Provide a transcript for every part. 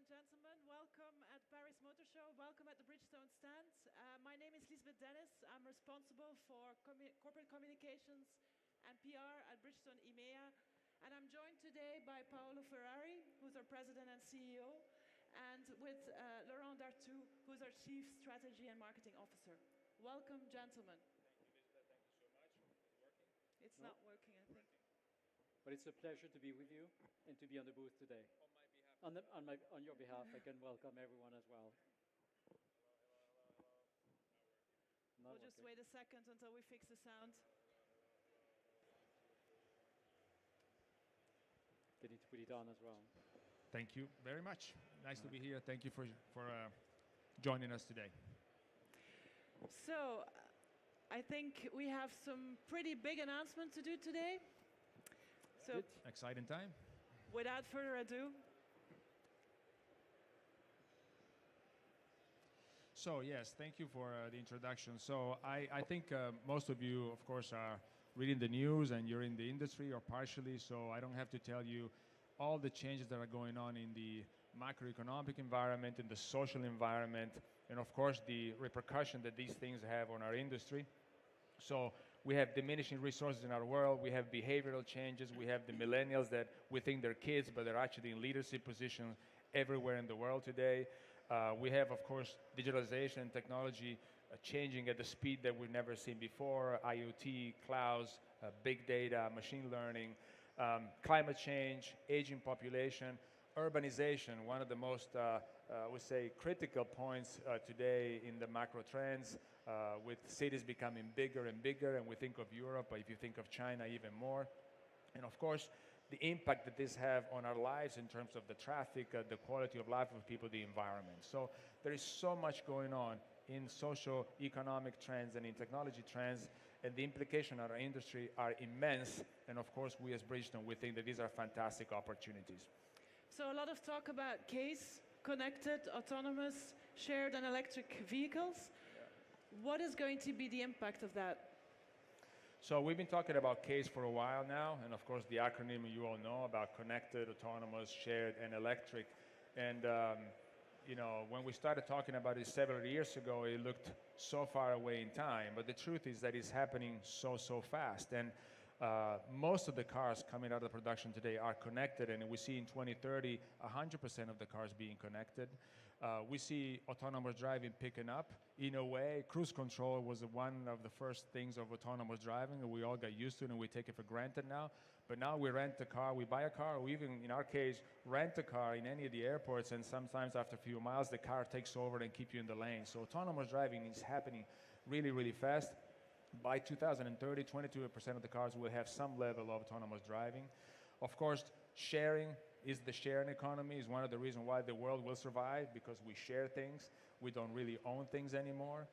gentlemen. Welcome at Paris Motor Show. Welcome at the Bridgestone stand. My name is Lisbeth Dennis. I'm responsible for corporate communications and PR at Bridgestone EMEA. And I'm joined today by Paolo Ferrari, who's our president and CEO, and with Laurent Dartout, who's our chief strategy and marketing officer. Welcome, gentlemen. Thank you, Lisbeth. Thank you so much. Is it working? It's not working, I think. But it's a pleasure to be with you and to be on the booth today. On my behalf. On your behalf, I can welcome everyone as well. Hello. We'll just wait a second until we fix the sound. They need to put it on as well. Thank you very much. Nice to be here. Thank you for joining us today. So, I think we have some pretty big announcements to do today. So, Exciting time. without further ado, So yes, thank you for the introduction. So I think most of you, of course, are reading the news and you're in the industry or partially, so I don't have to tell you all the changes that are going on in the macroeconomic environment, in the social environment, and of course the repercussion that these things have on our industry. So we have diminishing resources in our world, we have behavioral changes, we have the millennials that we think they're kids, but they're actually in leadership positions everywhere in the world today. We have, of course, digitalization and technology changing at the speed that we've never seen before, IoT, clouds, big data, machine learning, climate change, aging population, urbanization, one of the most, I would say, critical points today in the macro trends, with cities becoming bigger and bigger, and we think of Europe, but if you think of China, even more. And of course, the impact that this have on our lives in terms of the traffic, the quality of life of people, the environment. So there is so much going on in socio-economic trends and in technology trends, and the implications on our industry are immense. And of course, we as Bridgestone, we think that these are fantastic opportunities. so a lot of talk about CASE, connected, autonomous, shared and electric vehicles. What is going to be the impact of that? So we've been talking about CASE for a while now, and of course the acronym you all know about connected, autonomous, shared, and electric. And you know, when we started talking about it several years ago, it looked so far away in time, but the truth is that it's happening so fast. And most of the cars coming out of production today are connected, and we see in 2030, 100% of the cars being connected. We see autonomous driving picking up. In a way, cruise control was one of the first things of autonomous driving, and we all got used to it, and we take it for granted now. But now we rent a car, we buy a car, or even, in our case, rent a car in any of the airports, and sometimes after a few miles, the car takes over and keeps you in the lane. So autonomous driving is happening really fast. By 2030, 22% of the cars will have some level of autonomous driving. Of course, sharing is the sharing economy, is one of the reasons why the world will survive, because we share things. We don't really own things anymore.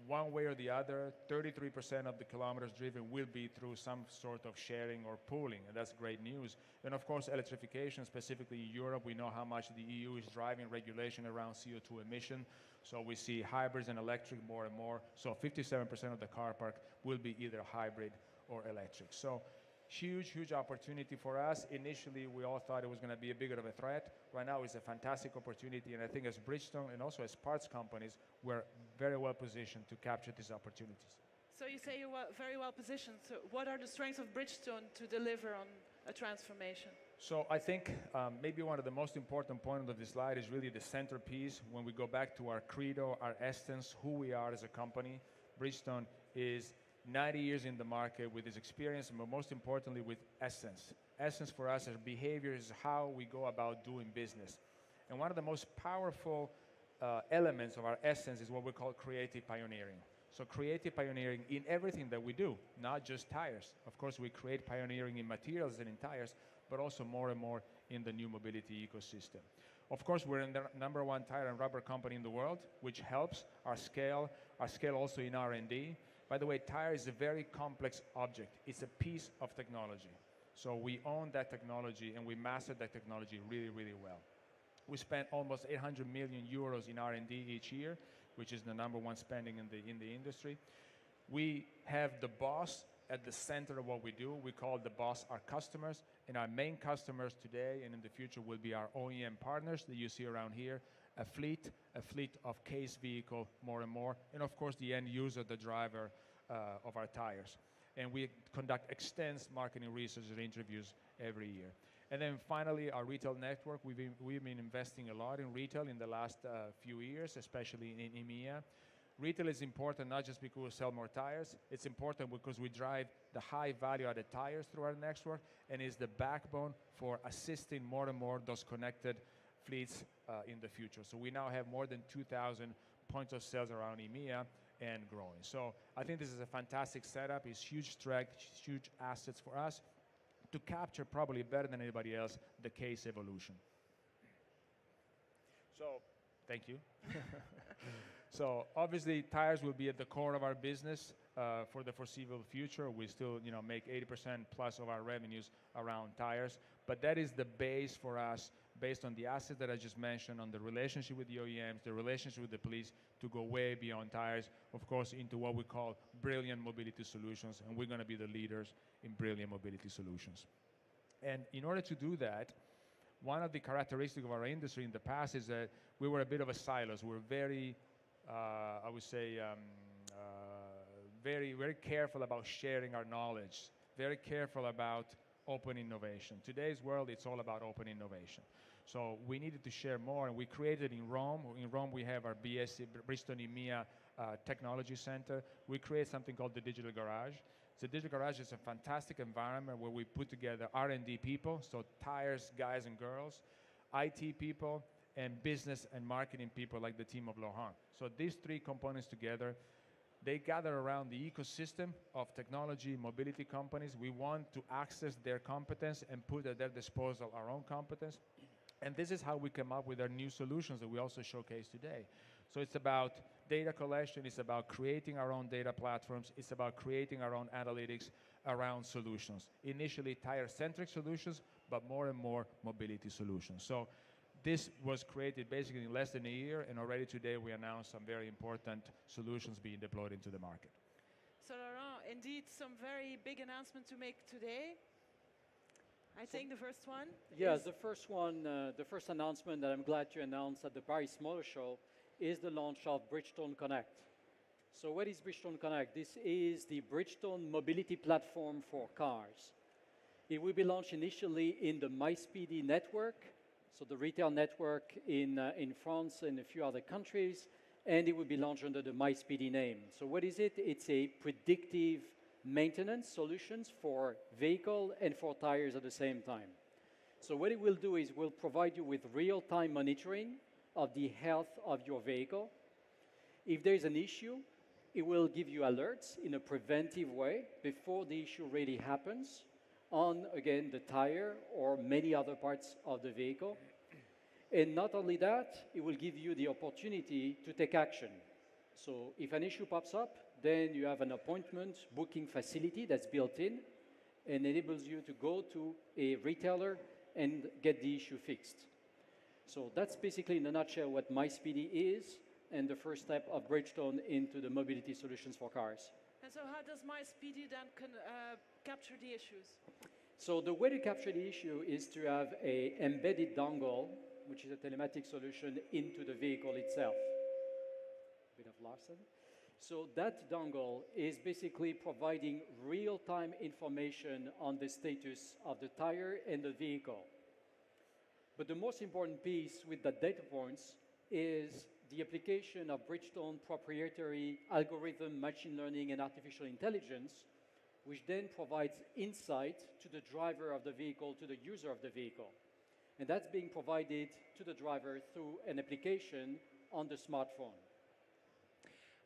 One way or the other, 33% of the kilometers driven will be through some sort of sharing or pooling, and that's great news. And of course, electrification, specifically in Europe, we know how much the EU is driving regulation around CO2 emission, so we see hybrids and electric more and more. So 57% of the car park will be either hybrid or electric. So huge opportunity for us. Initially, we all thought it was going to be a bigger of a threat. Right now, it's a fantastic opportunity, and I think as Bridgestone and also as parts companies, we're very well positioned to capture these opportunities. So you say you're very well positioned. So what are the strengths of Bridgestone to deliver on a transformation? So I think maybe one of the most important points of this slide is really the centerpiece. When we go back to our credo, our essence, who we are as a company, Bridgestone is 90 years in the market with this experience, but most importantly with essence. Essence for us as behavior is how we go about doing business. And one of the most powerful elements of our essence is what we call creative pioneering. So creative pioneering in everything that we do, not just tires. Of course, we create pioneering in materials and in tires, but also more and more in the new mobility ecosystem. Of course, we're the number one tire and rubber company in the world, which helps our scale also in R&D. By the way, tire is a very complex object. It's a piece of technology. So we own that technology and we master that technology really well. We spend almost 800 million euros in R&D each year, which is the number one spending in the industry. We have the boss at the center of what we do. We call the boss our customers, and our main customers today and in the future will be our OEM partners that you see around here, a fleet of case vehicle more and more, and of course the end user, the driver of our tires. And we conduct extensive marketing research and interviews every year. And then finally, our retail network. We've been investing a lot in retail in the last few years, especially in EMEA. Retail is important not just because we sell more tires, it's important because we drive the high value added tires through our network and is the backbone for assisting more and more those connected fleets in the future. So we now have more than 2,000 points of sales around EMEA and growing. So I think this is a fantastic setup. It's huge strength, huge assets for us to capture probably better than anybody else the case evolution. So, thank you. So obviously tires will be at the core of our business for the foreseeable future. We still make 80% plus of our revenues around tires, but that is the base for us based on the assets that I just mentioned, on the relationship with the OEMs, the relationship with the police, to go way beyond tires, of course, into what we call brilliant mobility solutions, and we're going to be the leaders in brilliant mobility solutions. And in order to do that, one of the characteristics of our industry in the past is that we were a bit of a silos. We're very, I would say, very, very careful about sharing our knowledge, very careful about open innovation. Today's world, it's all about open innovation. So we needed to share more, and we created in Rome. In Rome, we have our BSC, Bridgestone EMEA Technology Center. We create something called the Digital Garage. The Digital Garage is a fantastic environment where we put together R&D people, so tires guys and girls, IT people, and business and marketing people like the team of Laurent. So these three components together, they gather around the ecosystem of technology, mobility companies. We want to access their competence and put at their disposal our own competence. And this is how we come up with our new solutions that we also showcase today. So it's about data collection, it's about creating our own data platforms, it's about creating our own analytics around solutions. Initially tire-centric solutions, but more and more mobility solutions. So this was created basically in less than a year, and already today we announced some very important solutions being deployed into the market. So Laurent, indeed some very big announcements to make today. I think the first one. Yes, the first one, the first announcement that I'm glad to announce at the Paris Motor Show is the launch of Bridgestone Connect. So what is Bridgestone Connect? This is the Bridgestone mobility platform for cars. It will be launched initially in the MySpeedy network, so the retail network in France and a few other countries, and it will be launched under the MySpeedy name. So what is it? It's a predictive maintenance solutions for vehicle and for tires at the same time. So what it will do is will provide you with real-time monitoring of the health of your vehicle. If there is an issue, it will give you alerts in a preventive way before the issue really happens on, again, the tire or many other parts of the vehicle. And not only that, it will give you the opportunity to take action. So if an issue pops up, then you have an appointment booking facility that's built in and enables you to go to a retailer and get the issue fixed. So that's basically in a nutshell what MySpeedy is and the first step of Bridgestone into the mobility solutions for cars. And so how does MySpeedy then capture the issues? So the way to capture the issue is to have an embedded dongle, which is a telematic solution, into the vehicle itself. A bit of Larsen. So that dongle is basically providing real-time information on the status of the tire and the vehicle. But the most important piece with the data points is the application of Bridgestone proprietary algorithm, machine learning, and artificial intelligence, which then provides insight to the driver of the vehicle, to the user of the vehicle. And that's being provided to the driver through an application on the smartphone.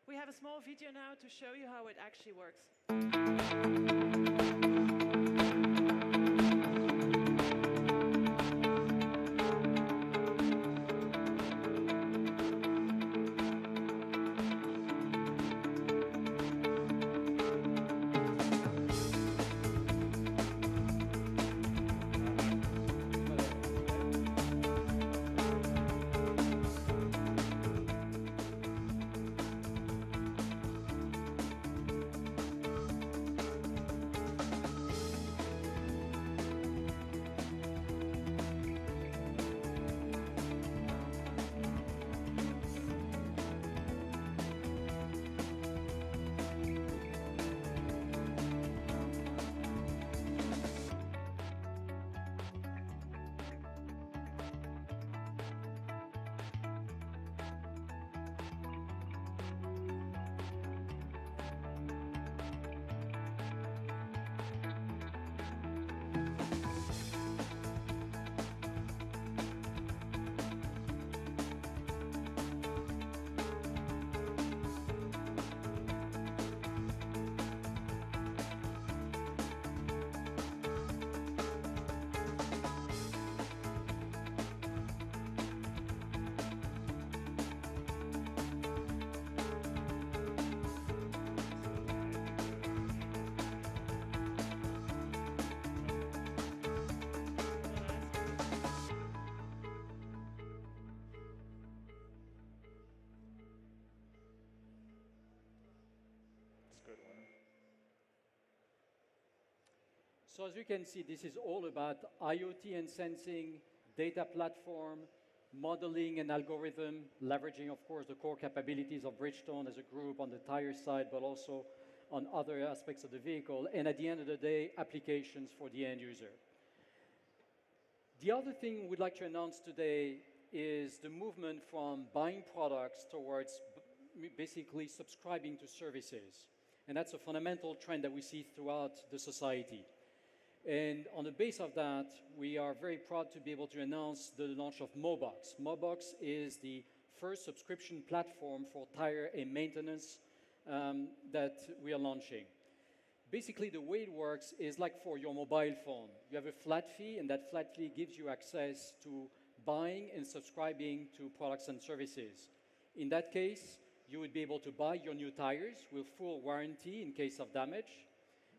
We have a small video now to show you how it actually works. So as you can see, this is all about IoT and sensing, data platform, modeling and algorithm, leveraging, of course, the core capabilities of Bridgestone as a group on the tire side, but also on other aspects of the vehicle, and at the end of the day, applications for the end user. The other thing we'd like to announce today is the movement from buying products towards basically subscribing to services. And that's a fundamental trend that we see throughout the society. And on the base of that, we are very proud to be able to announce the launch of Mobox. Mobox is the first subscription platform for tire and maintenance that we are launching. Basically, the way it works is like for your mobile phone. You have a flat fee, and that flat fee gives you access to buying and subscribing to products and services. In that case, you would be able to buy your new tires with full warranty in case of damage.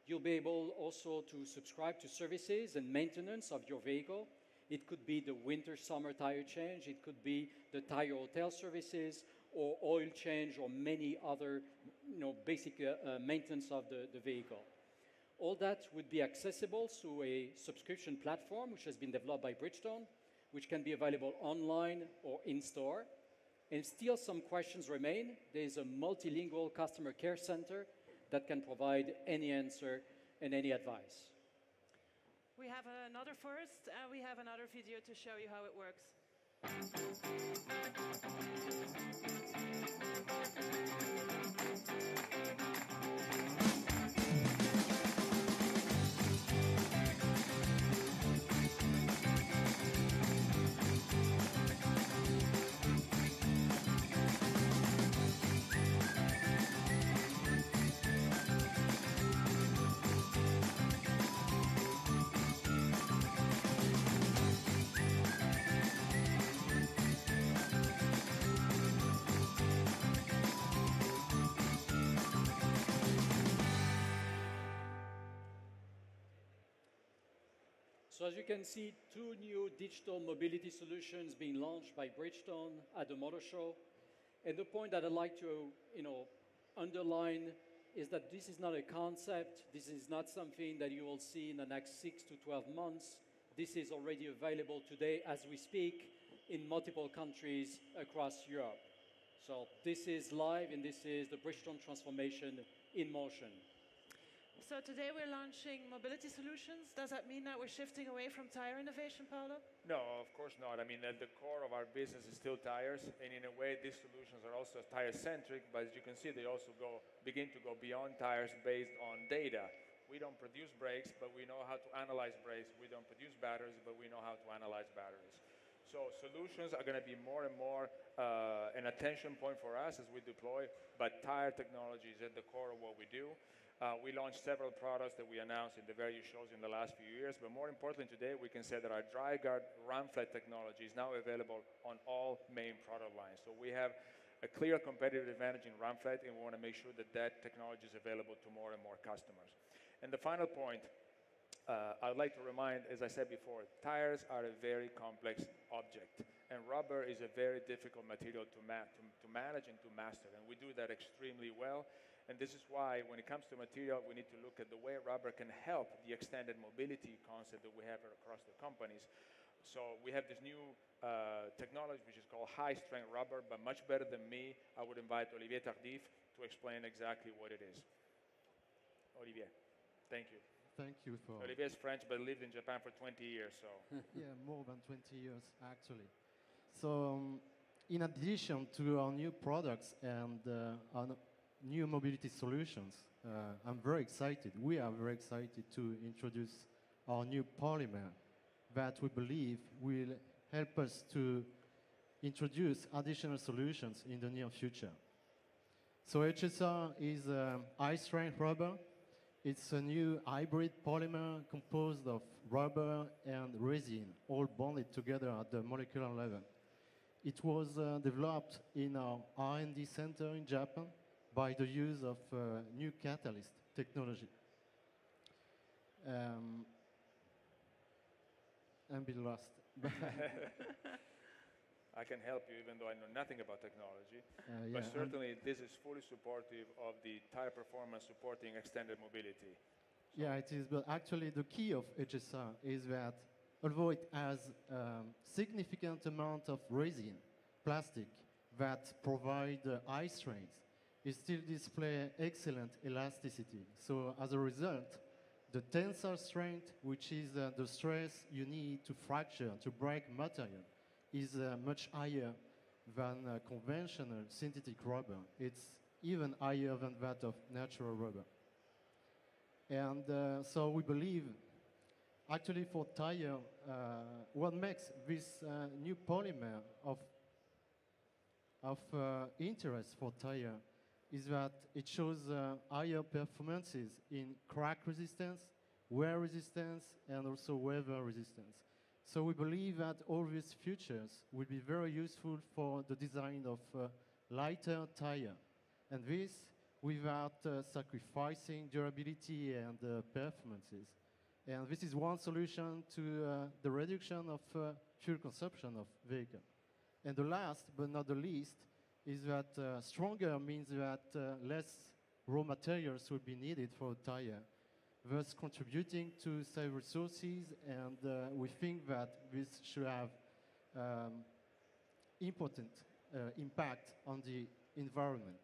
You'll be able also to subscribe to services and maintenance of your vehicle. It could be the winter-summer tire change. It could be the tire hotel services or oil change or many other basic maintenance of the vehicle. All that would be accessible through a subscription platform which has been developed by Bridgestone, which can be available online or in-store. And still some questions remain. There is a multilingual customer care center that can provide any answer and any advice. We have another first. We have another video to show you how it works. So as you can see, two new digital mobility solutions being launched by Bridgestone at the Motor Show. And the point that I'd like to underline is that this is not a concept. This is not something that you will see in the next 6 to 12 months. This is already available today as we speak in multiple countries across Europe. So this is live, and this is the Bridgestone transformation in motion. So today we're launching mobility solutions. Does that mean that we're shifting away from tire innovation, Paolo? No, of course not. I mean, at the core of our business is still tires, and in a way, these solutions are also tire-centric, but as you can see, they also begin to go beyond tires based on data. We don't produce brakes, but we know how to analyze brakes. We don't produce batteries, but we know how to analyze batteries. So solutions are going to be more and more an attention point for us as we deploy, but tire technology is at the core of what we do. We launched several products that we announced in the various shows in the last few years, but more importantly today, we can say that our dry guard run flat technology is now available on all main product lines. So we have a clear competitive advantage in run flat, and we want to make sure that that technology is available to more and more customers. And the final point, I would like to remind, as I said before, tires are a very complex object, and rubber is a very difficult material to manage and to master, and we do that extremely well. And this is why, when it comes to material, we need to look at the way rubber can help the extended mobility concept that we have across the companies. So we have this new technology which is called high-strength rubber, but much better than me, I would invite Olivier Tardif to explain exactly what it is. Olivier, thank you. Thank you for... Olivier is French, but lived in Japan for 20 years, so... Yeah, more than 20 years, actually. So, in addition to our new products and our new mobility solutions, I'm very excited. We are very excited to introduce our new polymer that we believe will help us to introduce additional solutions in the near future. So HSR is high-strength rubber. It's a new hybrid polymer composed of rubber and resin, all bonded together at the molecular level. It was developed in our R&D center in Japan by the use of new catalyst technology. I'm a bit lost. I can help you even though I know nothing about technology, Yeah, but certainly this is fully supportive of the tire performance supporting extended mobility. Yeah, it is. But actually, the key of HSR is that although it has significant amount of resin, plastic, that provide high strength, it still display excellent elasticity. So as a result, the tensile strength, which is the stress you need to fracture, to break material, is much higher than conventional synthetic rubber. It's even higher than that of natural rubber. And so we believe, actually for tire, what makes this new polymer of interest for tire is that it shows higher performances in crack resistance, wear resistance, and also weather resistance. So we believe that all these features will be very useful for the design of lighter tire. And this without sacrificing durability and performances. And this is one solution to the reduction of fuel consumption of vehicle. And the last, but not the least, is that stronger means that less raw materials will be needed for a tire, thus contributing to save resources, and we think that this should have important impact on the environment.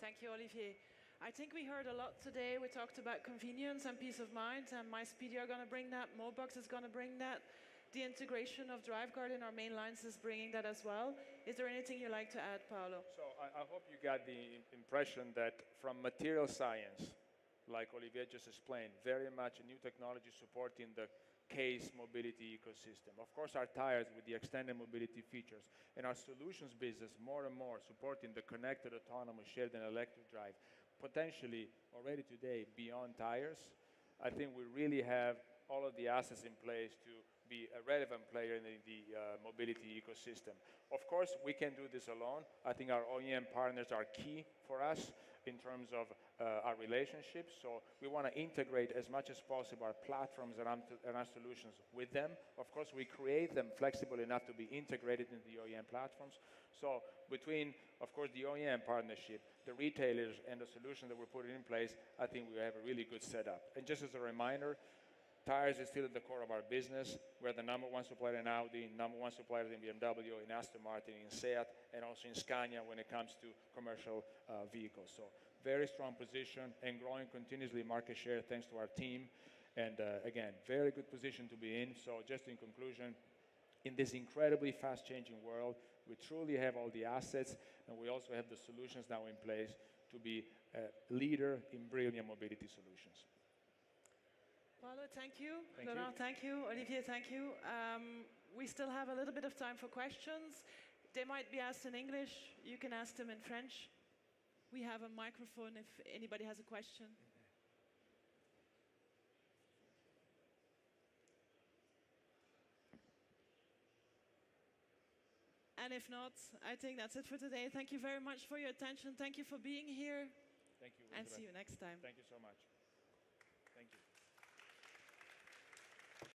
Thank you, Olivier. I think we heard a lot today. We talked about convenience and peace of mind, and MySpeedy are going to bring that. Mobox is going to bring that. The integration of DriveGuard in our main lines is bringing that as well. Is there anything you'd like to add, Paolo? So I hope you got the impression that from material science, like Olivier just explained, very much a new technology supporting the case mobility ecosystem. Of course, our tires with the extended mobility features, and our solutions business more and more supporting the connected, autonomous, shared, and electric drive, potentially already today beyond tires. I think we really have all of the assets in place to be a relevant player in the mobility ecosystem. Of course, we can do this alone. I think our OEM partners are key for us in terms of our relationships. So we want to integrate as much as possible our platforms and our solutions with them. Of course, we create them flexible enough to be integrated into the OEM platforms. So between, of course, the OEM partnership, the retailers, and the solution that we're putting in place, I think we have a really good setup. And just as a reminder, tires is still at the core of our business. We're the #1 supplier in Audi, #1 supplier in BMW, in Aston Martin, in Seat, and also in Scania when it comes to commercial vehicles. So very strong position and growing continuously market share thanks to our team. And again, very good position to be in. So just in conclusion, in this incredibly fast-changing world, we truly have all the assets, and we also have the solutions now in place to be a leader in brilliant mobility solutions. Paolo, thank you. Thank Laurent, you. thank you. Olivier, thank you. We still have a little bit of time for questions. They might be asked in English. You can ask them in French. We have a microphone if anybody has a question. And if not, I think that's it for today. Thank you very much for your attention. Thank you for being here. Thank you, And Elizabeth. see you next time. Thank you so much.